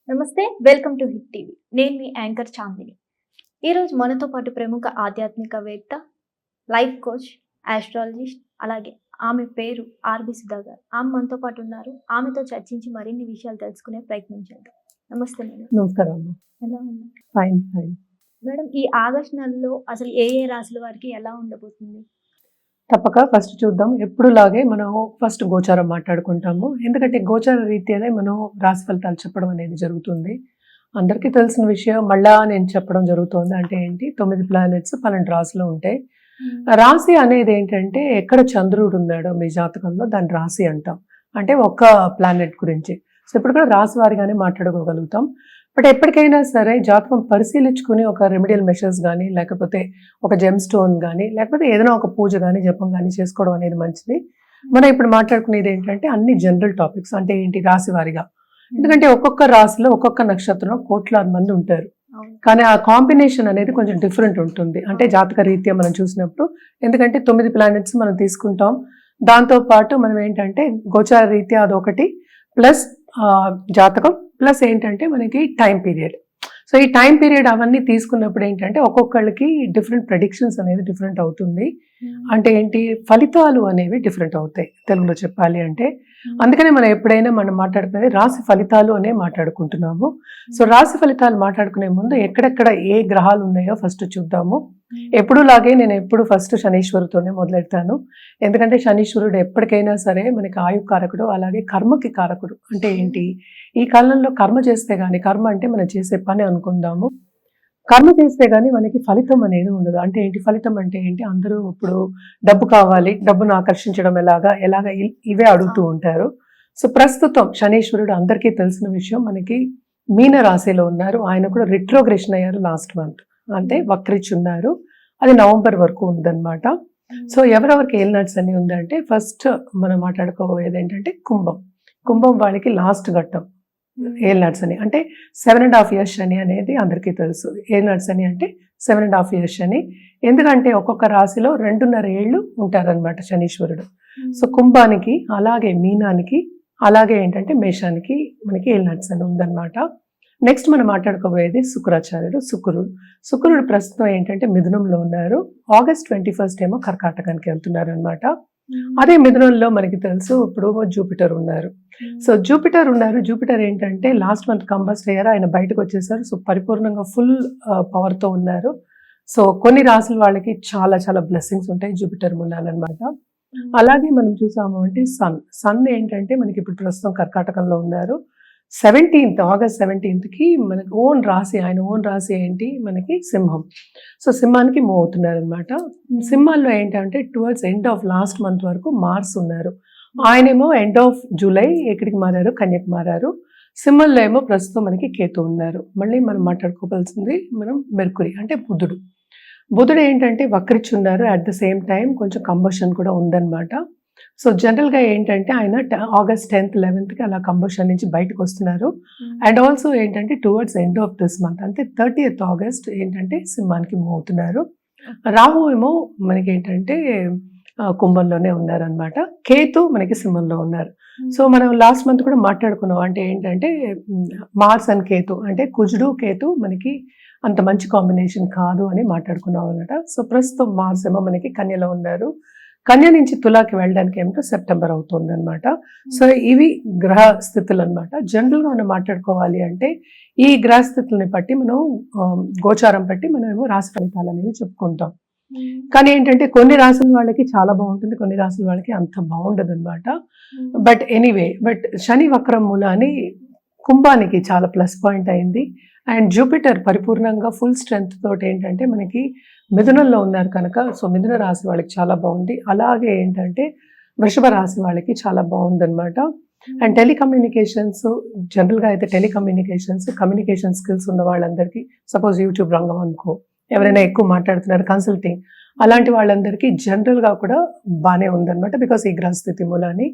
నమస్తే, welcome to hit TV. నేను మీ anchor Chandini. ఈరోజు మనతో పాటు ప్రముఖ ఆధ్యాత్మికవేత్త, లైఫ్ కోచ్, ఆస్ట్రాలజిస్ట్, అలాగే ఆమె పేరు ఆర్బి సుధా గారు. ఆమె మనతో పాటు ఉన్నారు. ఆమెతో చర్చించి మరిన్ని విషయాలు తెలుసుకునే ప్రయత్నం చేద్దాం. నమస్తే మేడం. నమస్కారం అమ్మ. ఎలా ఉన్నారు ఫైన్ ఫైన్. మేడం? ఈ ఆగస్ట్ నెలలో అసలు ఏ ఏ రాశుల వారికి ఎలా ఉండబోతుంది? తప్పక ఫస్ట్ చూద్దాం. ఎప్పుడులాగే మనం ఫస్ట్ గోచారం మాట్లాడుకుంటాము. ఎందుకంటే గోచార రీత్యానే మనం రాశి ఫలితాలు చెప్పడం అనేది జరుగుతుంది. అందరికీ తెలిసిన విషయం మళ్ళా నేను చెప్పడం జరుగుతుంది. అంటే ఏంటి, 9 ప్లానెట్స్ 12 రాశిలో ఉంటాయి. రాశి అనేది ఏంటంటే ఎక్కడ చంద్రుడు ఉన్నాడో మీ జాతకంలో దాన్ని రాశి అంటాం. అంటే ఒక్క ప్లానెట్ గురించి. సో ఇప్పుడు కూడా రాశి వారిగానే మాట్లాడుకోగలుగుతాం. బట్ ఎప్పటికైనా సరే జాతకం పరిశీలించుకుని ఒక రెమెడియల్ మెషర్స్ కానీ, లేకపోతే ఒక జెమ్ స్టోన్ కానీ, లేకపోతే ఏదైనా ఒక పూజ కానీ, జపం కానీ చేసుకోవడం అనేది మంచిది. మనం ఇప్పుడు మాట్లాడుకునేది ఏంటంటే అన్ని జనరల్ టాపిక్స్. అంటే ఏంటి, రాశి వారిగా. ఎందుకంటే ఒక్కొక్క రాశిలో ఒక్కొక్క నక్షత్రంలో కోట్లాది మంది ఉంటారు. కానీ ఆ కాంబినేషన్ అనేది కొంచెం డిఫరెంట్ ఉంటుంది. అంటే జాతక రీత్యా మనం చూసినప్పుడు, ఎందుకంటే 9 ప్లానెట్స్ మనం తీసుకుంటాం. దాంతో పాటు మనం ఏంటంటే గోచార రీత్యా అదొకటి, ప్లస్ జాతకం, ప్లస్ ఏంటంటే మనకి టైం పీరియడ్. సో ఈ టైం పీరియడ్ అవన్నీ తీసుకున్నప్పుడు ఏంటంటే ఒక్కొక్కళ్ళకి డిఫరెంట్ ప్రెడిక్షన్స్ అనేది డిఫరెంట్ అవుతుంది. అంటే ఏంటి, ఫలితాలు అనేవి డిఫరెంట్ అవుతాయి తెలుగులో చెప్పాలి అంటే. అందుకనే మనం ఎప్పుడైనా మనం మాట్లాడుకునేది రాశి ఫలితాలు అనే మాట్లాడుకుంటున్నాము. సో రాశి ఫలితాలు మాట్లాడుకునే ముందు ఎక్కడెక్కడ ఏ గ్రహాలు ఉన్నాయో ఫస్ట్ చూద్దాము. ఎప్పుడులాగే నేను ఎప్పుడు ఫస్ట్ శనీశ్వరుతోనే మొదలెడతాను. ఎందుకంటే శనీశ్వరుడు ఎప్పటికైనా సరే మనకి ఆయుకారకుడు, అలాగే కర్మకి కారకుడు. అంటే ఏంటి, ఈ కాలంలో కర్మ చేస్తే గానీ, కర్మ అంటే మనం చేసే పని అనుకుందాము. కర్మ చేస్తే గానీ మనకి ఫలితం అనేది ఉండదు. అంటే ఏంటి, ఫలితం అంటే ఏంటి, అందరూ ఇప్పుడు డబ్బు కావాలి, డబ్బును ఆకర్షించడం ఎలాగా ఇవే అడుగుతూ ఉంటారు. సో ప్రస్తుతం శనీశ్వరుడు అందరికీ తెలిసిన విషయం, మనకి మీన రాశిలో ఉన్నారు. ఆయన కూడా రిట్రోగ్రెషన్ అయ్యారు లాస్ట్ మంత్. అంటే వక్రించి అది నవంబర్ వరకు ఉందన్నమాట. సో ఎవరెవరికి ఏలినాట్స్ అని ఉందంటే, ఫస్ట్ మనం మాట్లాడుకోబోయేది ఏంటంటే కుంభం వాళ్ళకి లాస్ట్ ఘట్టం ఏలినాట్స్ అని. అంటే 7.5 years శని అనేది అందరికీ తెలుసు. ఏలినాట్స్ అని అంటే 7.5 years శని. ఎందుకంటే ఒక్కొక్క రాశిలో 2.5 ఏళ్ళు ఉంటారనమాట శనీశ్వరుడు. సో కుంభానికి, అలాగే మీనానికి, అలాగే ఏంటంటే మేషానికి మనకి ఏలినాట్స్ అని ఉందన్నమాట. నెక్స్ట్ మనం మాట్లాడుకోబోయేది శుక్రాచార్యుడు. శుక్రుడు ప్రస్తుతం ఏంటంటే మిథునంలో ఉన్నారు. ఆగస్ట్ 21 ఏమో కర్కాటకానికి వెళ్తున్నారు అనమాట. అదే మిథునంలో మనకి తెలుసు ఇప్పుడు జూపిటర్ ఉన్నారు. సో జూపిటర్ ఏంటంటే లాస్ట్ మంత్ కంబస్ట్ అయ్యారు, ఆయన బయటకు వచ్చేసారు. సో పరిపూర్ణంగా ఫుల్ పవర్తో ఉన్నారు. సో కొన్ని రాసుల వాళ్ళకి చాలా చాలా బ్లెస్సింగ్స్ ఉంటాయి జూపిటర్ మూలాలన్నమాట. అలాగే మనం చూసాము అంటే సన్ ఏంటంటే మనకి ఇప్పుడు ప్రస్తుతం కర్కాటకంలో ఉన్నారు. ఆగస్ట్ 17కి మనకి ఆయన ఓన్ రాశి ఏంటి, మనకి సింహం. సో సింహానికి మూవ్ అవుతున్నారు అనమాట. సింహాల్లో ఏంటంటే towards end of last month వరకు మార్స్ ఉన్నారు. ఆయనేమో ఎండ్ ఆఫ్ జూలై ఎక్కడికి మారారు, కన్యకు మారారు. సింహంలో ఏమో ప్రస్తుతం మనకి కేతు ఉన్నారు. మళ్ళీ మనం మాట్లాడుకోవాల్సింది మనం మెర్కురీ అంటే బుధుడు ఏంటంటే వక్రిచున్నారు. అట్ ద సేమ్ టైం కొంచెం కంబషన్ కూడా ఉందన్నమాట. సో జనరల్గా ఏంటంటే ఆయన ఆగస్ట్ 10th 11th అలా కంబషన్ నుంచి బయటకు వస్తున్నారు. అండ్ ఆల్సో ఏంటంటే towards end of this month అంటే 30th August ఏంటంటే సింహానికి మూవ్ అవుతున్నారు. రాహు ఏమో మనకి ఏంటంటే కుంభంలోనే ఉన్నారనమాట. కేతు మనకి సింహంలో ఉన్నారు. సో మనం లాస్ట్ మంత్ కూడా మాట్లాడుకున్నాం. అంటే ఏంటంటే మార్స్ అండ్ కేతు అంటే కుజుడు కేతు మనకి అంత మంచి కాంబినేషన్ కాదు అని మాట్లాడుకున్నాం అనమాట. సో ప్రస్తుతం మార్స్ ఏమో మనకి కన్యలో ఉన్నారు. కన్య నుంచి తులాకి వెళ్ళడానికి ఏమిటో సెప్టెంబర్ అవుతుంది అనమాట. సో ఇవి గ్రహ స్థితులు అనమాట. జనరల్గా మనం మాట్లాడుకోవాలి అంటే ఈ గ్రహ స్థితుల్ని బట్టి మనం గోచారం బట్టి మనం ఏమో రాశి ఫలితాలు అనేవి చెప్పుకుంటాం. కానీ ఏంటంటే కొన్ని రాసుల వాళ్ళకి చాలా బాగుంటుంది, కొన్ని రాసుల వాళ్ళకి అంత బాగుండదు అనమాట. బట్ శని వక్రం మూలాన్ని కుంభానికి చాలా ప్లస్ పాయింట్ అయింది. అండ్ జూపిటర్ పరిపూర్ణంగా ఫుల్ స్ట్రెంగ్త్ తోటి ఏంటంటే మనకి మిథునంలో ఉన్నారు కనుక సో మిథున రాశి వాళ్ళకి చాలా బాగుంది. అలాగే ఏంటంటే వృషభ రాశి వాళ్ళకి చాలా బాగుందన్నమాట. అండ్ టెలికమ్యూనికేషన్స్, జనరల్గా అయితే కమ్యూనికేషన్ స్కిల్స్ ఉన్న వాళ్ళందరికీ, సపోజ్ యూట్యూబ్ రంగం అనుకో, ఎవరైనా ఎక్కువ మాట్లాడుతున్నారు, కన్సల్టింగ్, అలాంటి వాళ్ళందరికీ జనరల్గా కూడా బాగానే ఉందన్నమాట. బికాస్ ఈ గ్రహస్థితి మూలాన్ని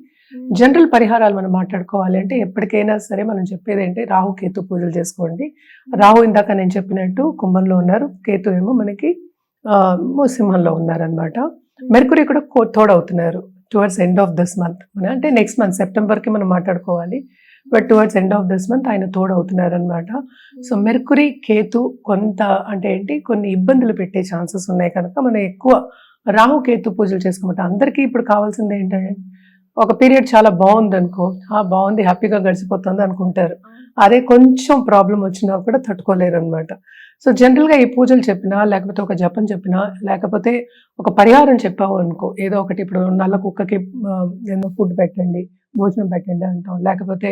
జనరల్ పరిహారాలు మనం మాట్లాడుకోవాలి అంటే ఎప్పటికైనా సరే మనం చెప్పేది ఏంటి, రాహు కేతు పూజలు చేసుకోండి. రాహు ఇందాక నేను చెప్పినట్టు కుంభంలో ఉన్నారు, కేతు ఏమో మనకి సింహంలో ఉన్నారనమాట. మెర్కురీ కూడా తోడవుతున్నారు towards end of this month. అంటే నెక్స్ట్ మంత్ సెప్టెంబర్కి మనం మాట్లాడుకోవాలి. But towards end of this month ఆయన తోడవుతున్నారు అనమాట. సో మెర్కురీ కేతు కొంత అంటే ఏంటి కొన్ని ఇబ్బందులు పెట్టే ఛాన్సెస్ ఉన్నాయి కనుక మనం ఎక్కువ రాహు కేతు పూజలు చేసుకోమంటే అందరికీ ఇప్పుడు కావాల్సింది ఏంటంటే ఒక పీరియడ్ చాలా బాగుంది అనుకో, బాగుంది హ్యాపీగా గడిచిపోతుంది అనుకుంటారు. అదే కొంచెం ప్రాబ్లం వచ్చినా కూడా తట్టుకోలేరు అనమాట. సో జనరల్గా ఈ పూజలు చెప్పినా లేకపోతే ఒక జపం చెప్పినా లేకపోతే ఒక పరిహారం చెప్పావు అనుకో, ఏదో ఒకటి ఇప్పుడు నల్ల కుక్కకి ఏదో ఫుడ్ పెట్టండి, భోజనం పెట్టండి అంటాం, లేకపోతే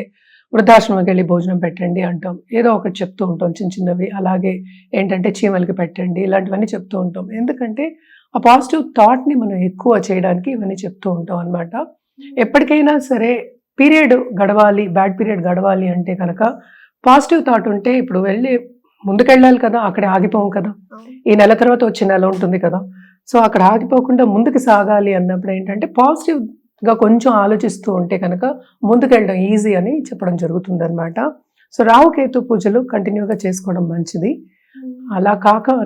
వృద్ధాశ్రమంకి వెళ్ళి భోజనం పెట్టండి అంటాం, ఏదో ఒకటి చెప్తూ ఉంటాం చిన్న చిన్నవి. అలాగే ఏంటంటే చీమలకి పెట్టండి, ఇలాంటివన్నీ చెప్తూ ఉంటాం. ఎందుకంటే ఆ పాజిటివ్ థాట్ని మనం ఎక్కువ చేయడానికి ఇవన్నీ చెప్తూ ఉంటాం అనమాట. ఎప్పటికైనా సరే పీరియడ్ గడవాలి, బ్యాడ్ పీరియడ్ గడవాలి అంటే కనుక పాజిటివ్ థాట్ ఉంటే ఇప్పుడు వెళ్ళి ముందుకెళ్ళాలి కదా, అక్కడే ఆగిపోం కదా. ఈ నెల తర్వాత వచ్చే నెల ఉంటుంది కదా, సో అక్కడ ఆగిపోకుండా ముందుకు సాగాలి అన్నప్పుడు ఏంటంటే పాజిటివ్గా కొంచెం ఆలోచిస్తూ ఉంటే కనుక ముందుకెళ్ళడం ఈజీ అని చెప్పడం జరుగుతుంది అనమాట. సో రాహుకేతు పూజలు కంటిన్యూగా చేసుకోవడం మంచిది. అలా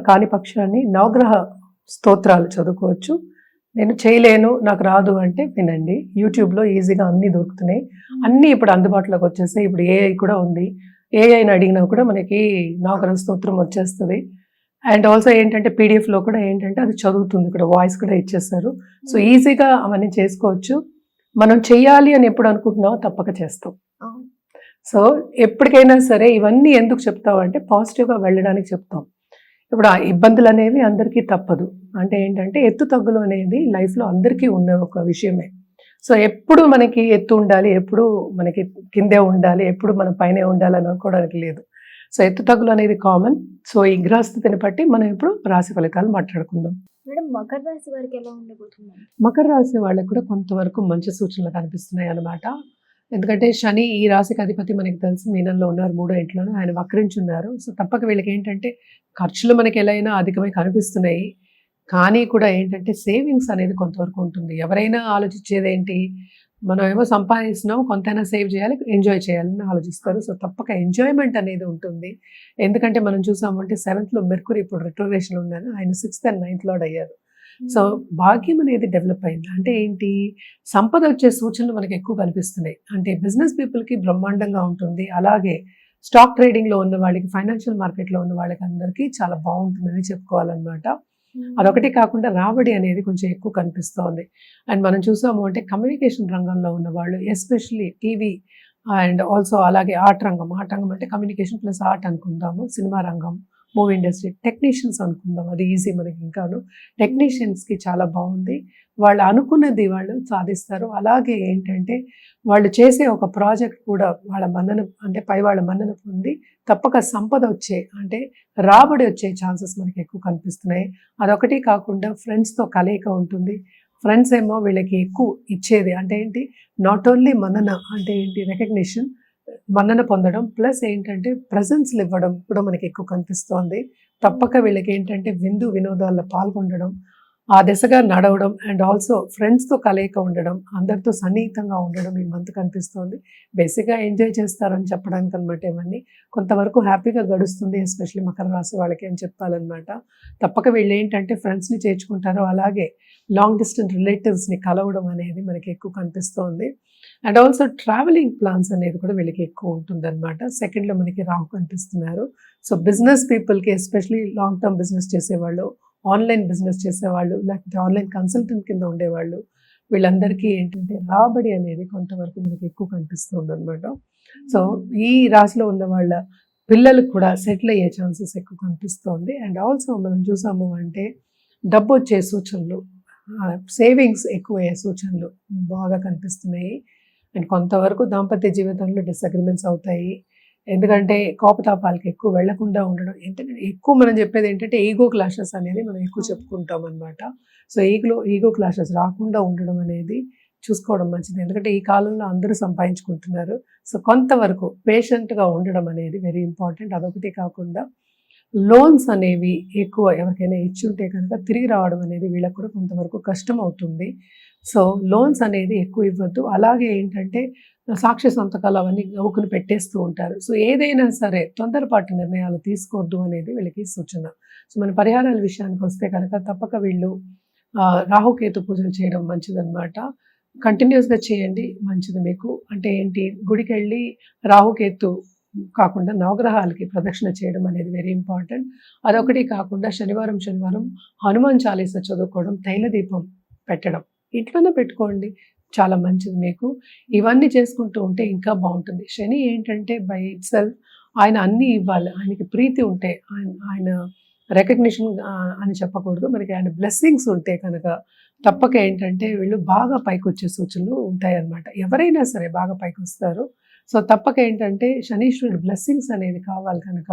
కాని పక్షాన్ని నవగ్రహ స్తోత్రాలు చదువుకోవచ్చు. నేను చేయలేను, నాకు రాదు అంటే వినండి, యూట్యూబ్లో ఈజీగా అన్నీ దొరుకుతున్నాయి. అన్నీ ఇప్పుడు అందుబాటులోకి వచ్చేస్తాయి. ఇప్పుడు ఏఐ కూడా ఉంది, ఏఐని అడిగినా కూడా మనకి నవగ్రహ స్తోత్రం వచ్చేస్తుంది. అండ్ ఆల్సో ఏంటంటే పీడిఎఫ్లో కూడా ఏంటంటే అది చదువుతుంది, ఇక్కడ వాయిస్ కూడా ఇచ్చేస్తారు. సో ఈజీగా అవన్నీ చేసుకోవచ్చు. మనం చెయ్యాలి అని ఎప్పుడు అనుకుంటున్నామో తప్పక చేస్తాం. సో ఎప్పటికైనా సరే ఇవన్నీ ఎందుకు చెప్తావు అంటే పాజిటివ్గా వెళ్ళడానికి చెప్తాం. ఇప్పుడు ఆ ఇబ్బందులు అనేవి అందరికీ తప్పదు. అంటే ఏంటంటే ఎత్తు తగ్గులు అనేది లైఫ్లో అందరికీ ఉన్న ఒక విషయమే. సో ఎప్పుడు మనకి ఎత్తు ఉండాలి, ఎప్పుడు మనకి కిందే ఉండాలి, ఎప్పుడు మన పైనే ఉండాలి అని అనుకోవడానికి లేదు. సో ఎత్తు తగ్గులు అనేది కామన్. సో ఈ గ్రహస్థితిని బట్టి మనం ఇప్పుడు రాశి ఫలితాలు మాట్లాడుకుందాం. మేడం మకర రాశి వారికి ఎలా ఉండబోతుంది? మకర రాశి వాళ్ళకి కూడా కొంతవరకు మంచి సూచనలు కనిపిస్తున్నాయి అన్నమాట. ఎందుకంటే శని ఈ రాశికి అధిపతి మనకి తెలుసు, మీనంలో ఉన్నారు, 3వ ఇంట్లోనూ ఆయన వక్రించున్నారు. సో తప్పక వీళ్ళకి ఏంటంటే ఖర్చులు మనకి ఎలా అయినా అధికమై కనిపిస్తున్నాయి. కానీ కూడా ఏంటంటే సేవింగ్స్ అనేది కొంతవరకు ఉంటుంది. ఎవరైనా ఆలోచించేది ఏంటి, మనం ఏమో సంపాదిస్తున్నాం, కొంతైనా సేవ్ చేయాలి, ఎంజాయ్ చేయాలని ఆలోచిస్తారు. సో తప్పక ఎంజాయ్మెంట్ అనేది ఉంటుంది. ఎందుకంటే మనం చూసామంటే 7th మెర్కురీ ఇప్పుడు రిట్రోగ్రేషన్ ఉన్నాను, ఆయన 6th and 9th లార్డ్ అయ్యారు. సో భాగ్యం అనేది డెవలప్ అయింది. అంటే ఏంటి, సంపద వచ్చే సూచనలు మనకి ఎక్కువ కనిపిస్తున్నాయి. అంటే బిజినెస్ పీపుల్కి బ్రహ్మాండంగా ఉంటుంది. అలాగే స్టాక్ ట్రేడింగ్లో ఉన్న వాళ్ళకి, ఫైనాన్షియల్ మార్కెట్లో ఉన్న వాళ్ళకి అందరికీ చాలా బాగుంటుందని చెప్పుకోవాలన్నమాట. అదొకటి కాకుండా రాబడి అనేది కొంచెం ఎక్కువ కనిపిస్తోంది. అండ్ మనం చూసాము అంటే కమ్యూనికేషన్ రంగంలో ఉన్న వాళ్ళు, ఎస్పెషల్లీ టీవీ అండ్ ఆల్సో అలాగే ఆర్ట్ రంగం అంటే కమ్యూనికేషన్ ప్లస్ ఆర్ట్ అనుకుందాము, సినిమా రంగం, మూవీ ఇండస్ట్రీ, టెక్నీషియన్స్ అనుకుందాం, అది ఈజీ మనకి. ఇంకాను టెక్నీషియన్స్కి చాలా బాగుంది, వాళ్ళు అనుకున్నది వాళ్ళు సాధిస్తారు. అలాగే ఏంటంటే వాళ్ళు చేసే ఒక ప్రాజెక్ట్ కూడా వాళ్ళ మన్నన అంటే పై వాళ్ళ మన్నన పొంది తప్పక సంపద వచ్చే అంటే రాబడి వచ్చే ఛాన్సెస్ మనకి ఎక్కువ కనిపిస్తున్నాయి. అదొకటి కాకుండా ఫ్రెండ్స్తో కలయిక ఉంటుంది. ఫ్రెండ్స్ ఏమో వీళ్ళకి ఎక్కువ ఇచ్చేది అంటే ఏంటి, నాట్ ఓన్లీ మన్నన అంటే ఏంటి రికగ్నిషన్, మన్నన పొందడం ప్లస్ ఏంటంటే ప్రజెన్స్లు ఇవ్వడం కూడా మనకి ఎక్కువ కనిపిస్తోంది. తప్పక వీళ్ళకి ఏంటంటే విందు వినోదాల్లో పాల్గొనడం, ఆ దిశగా నడవడం అండ్ ఆల్సో ఫ్రెండ్స్తో కలయిక ఉండడం, అందరితో సన్నిహితంగా ఉండడం ఈ మంత్ కనిపిస్తోంది. బేసిక్గా ఎంజాయ్ చేస్తారని చెప్పడానికి అనమాట. ఇవన్నీ కొంతవరకు హ్యాపీగా గడుస్తుంది, ఎస్పెషల్లీ మకర రాశి వాళ్ళకి అని చెప్పాలన్నమాట. తప్పక వీళ్ళు ఏంటంటే ఫ్రెండ్స్ని చేర్చుకుంటారు, అలాగే లాంగ్ డిస్టెన్స్ రిలేటివ్స్ని కలవడం అనేది మనకి ఎక్కువ కనిపిస్తోంది. అండ్ ఆల్సో ట్రావెలింగ్ ప్లాన్స్ అనేది కూడా వీళ్ళకి ఎక్కువ ఉంటుంది అనమాట. సెకండ్లో మనకి రాహు కనిపిస్తున్నారు. సో బిజినెస్ పీపుల్కి ఎస్పెషల్లీ లాంగ్ టర్మ్ బిజినెస్ చేసేవాళ్ళు, ఆన్లైన్ బిజినెస్ చేసేవాళ్ళు, లేకపోతే ఆన్లైన్ కన్సల్టెంట్ కింద ఉండేవాళ్ళు, వీళ్ళందరికీ ఏంటంటే రాబడి అనేది కొంతవరకు మనకి ఎక్కువ కనిపిస్తుంది అనమాట. సో ఈ రాశిలో ఉన్న వాళ్ళ పిల్లలకు కూడా సెటిల్ అయ్యే ఛాన్సెస్ ఎక్కువ కనిపిస్తోంది. అండ్ ఆల్సో మనం చూసాము అంటే డబ్బు వచ్చే సూచనలు, సేవింగ్స్ ఎక్కువ అయ్యే సూచనలు బాగా కనిపిస్తున్నాయి. అండ్ కొంతవరకు దాంపత్య జీవితంలో డిసగ్రిమెంట్స్ అవుతాయి. ఎందుకంటే కోపతాపాలకి ఎక్కువ వెళ్లకుండా ఉండడం. ఏంటంటే ఎక్కువ మనం చెప్పేది ఏంటంటే ఈగో క్లాషెస్ అనేది మనం ఎక్కువ చెప్పుకుంటాం అనమాట. సో ఈగో క్లాషెస్ రాకుండా ఉండడం అనేది చూసుకోవడం మంచిది. ఎందుకంటే ఈ కాలంలో అందరూ సంపాదించుకుంటున్నారు. సో కొంతవరకు పేషెంట్గా ఉండడం అనేది వెరీ ఇంపార్టెంట్. అదొకటి కాకుండా లోన్స్ అనేవి ఎక్కువ ఎవరికైనా ఇచ్చుంటే కనుక తిరిగి రావడం అనేది వీళ్ళకు కూడా కొంతవరకు కష్టం అవుతుంది. సో లోన్స్ అనేది ఎక్కువ ఇవ్వద్దు. అలాగే ఏంటంటే సాక్ష్య సంతకాలు అవన్నీ గవుకుని పెట్టేస్తూ ఉంటారు. సో ఏదైనా సరే తొందరపాటు నిర్ణయాలు తీసుకోవద్దు అనేది వీళ్ళకి సూచన. సో మన పరిహారాల విషయానికి వస్తే కనుక తప్పక వీళ్ళు రాహుకేతు పూజలు చేయడం మంచిదన్నమాట. కంటిన్యూస్గా చేయండి, మంచిది మీకు. అంటే ఏంటి, గుడికి వెళ్ళి రాహుకేతు కాకుండా నవగ్రహాలకి ప్రదక్షిణ చేయడం అనేది వెరీ ఇంపార్టెంట్. అదొకటి కాకుండా శనివారం హనుమాన్ చాలీసా చదువుకోవడం, తైల దీపం పెట్టడం, ఇంట్లోనే పెట్టుకోండి, చాలా మంచిది మీకు. ఇవన్నీ చేసుకుంటూ ఉంటే ఇంకా బాగుంటుంది. శని ఏంటంటే బై ఇట్ సెల్ఫ్ ఆయన అన్నీ ఇవ్వాలి, ఆయనకి ప్రీతి ఉంటే, ఆయన రికగ్నిషన్ అని చెప్పకూడదు, మనకి ఆయన బ్లెస్సింగ్స్ ఉంటే కనుక తప్పక ఏంటంటే వీళ్ళు బాగా పైకి వచ్చే సూచనలు ఉంటాయన్నమాట. ఎవరైనా సరే బాగా పైకి వస్తారు. సో తప్పక ఏంటంటే శనీశ్వరుడు బ్లెస్సింగ్స్ అనేది కావాలి కనుక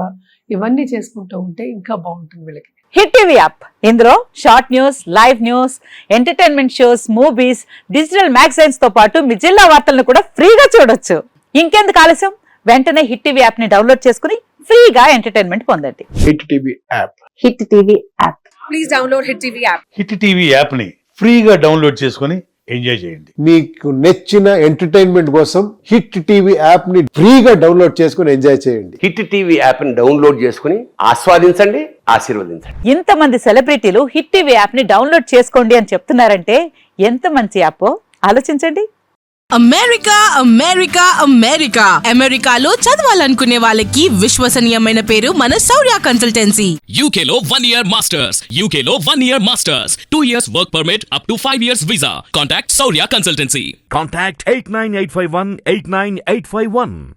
ఇవన్నీ చేసుకుంటూ ఉంటే ఇంకా బాగుంటుంది వీళ్ళకి. హిట్ టీవీ యాప్, ఇందులో short news, live news, entertainment shows, movies, digital magazines తో పాటు మీ జిల్లా వార్తలను కూడా ఫ్రీగా చూడొచ్చు. ఇంకెందుకు ఆలస్యం, వెంటనే హిట్ టీవీ యాప్ ని డౌన్లోడ్ చేసుకుని ఫ్రీగా ఎంటర్టైన్మెంట్ పొందండి. Hit TV app. Hit TV app. Please download hit TV app. Hit TV యాప్ని ఫ్రీగా డౌన్లోడ్ చేసుకొని ఎంజాయ్ చేయండి. మీకు నచ్చిన ఎంటర్టైన్మెంట్ కోసం హిట్ టీవీ యాప్ ని ఫ్రీగా డౌన్లోడ్ చేసుకుని ఎంజాయ్ చేయండి. హిట్ టీవీ యాప్ ని డౌన్లోడ్ చేసుకుని ఆస్వాదించండి, ఆశీర్వదించండి. ఇంతమంది సెలబ్రిటీలు హిట్ టీవీ యాప్ ని డౌన్లోడ్ చేసుకోండి అని చెప్తున్నారంటే ఎంత మంచి యాప్ ఆలోచించండి. అమెరికా అమెరికాలో చదవాలనుకునే వాళ్ళకి విశ్వసనీయమైన పేరు మన శౌర్య consultancy. UK Law 1 Year Masters. UK Law 1 Year Masters. 2 years work permit up to 5 years visa. Contact Saurya Consultancy. Contact 89851 89851.